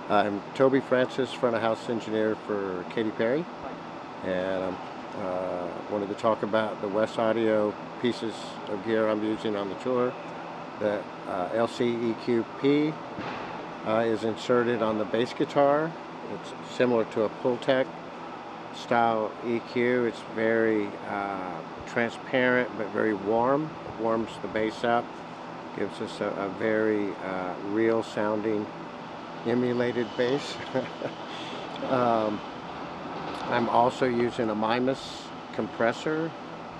I'm Toby Francis, front of house engineer for Katy Perry, and I wanted to talk about the WesAudio pieces of gear I'm using on the tour. The LC-EQP is inserted on the bass guitar. It's similar to a Pultec style EQ. It's very transparent but very warm. It warms the bass up, gives us a very real sounding emulated bass. I'm also using a Mimus compressor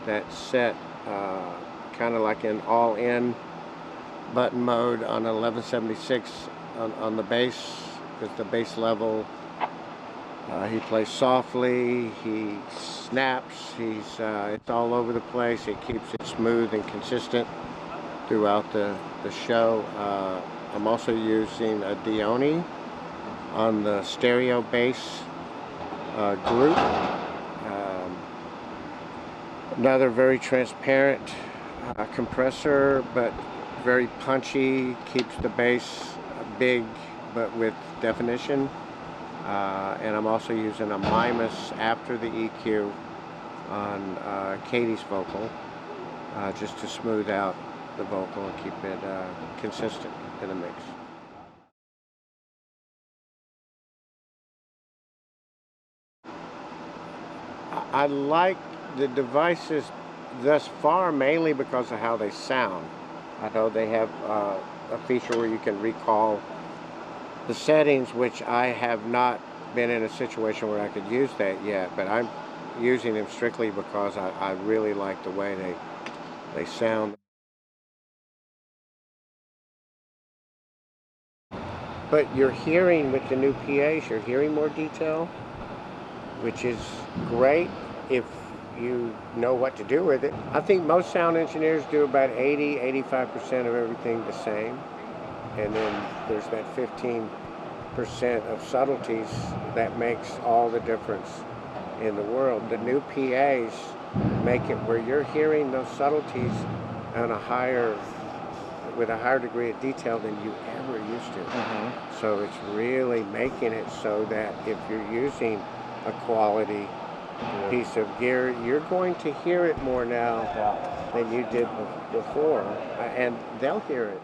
that's set kind of like an all-in button mode on 1176 on the bass, because the bass level, he plays softly, he snaps, it's all over the place. It keeps it smooth and consistent throughout the show. I'm also using a Dione on the stereo bass group. Another very transparent compressor, but very punchy, keeps the bass big but with definition. And I'm also using a Mimus after the EQ on Katy's vocal, just to smooth out the vocal and keep it consistent in the mix. I like the devices thus far mainly because of how they sound. I know they have a feature where you can recall the settings, which I have not been in a situation where I could use that yet, but I'm using them strictly because I really like the way they sound. But you're hearing with the new PAs, you're hearing more detail, which is great if you know what to do with it. I think most sound engineers do about 80–85% of everything the same, and then there's that 15% of subtleties that makes all the difference in the world. The new PAs make it where you're hearing those subtleties on with a higher degree of detail than you ever used to. So it's really making it so that if you're using a quality piece of gear, you're going to hear it more now than you did before, and they'll hear it.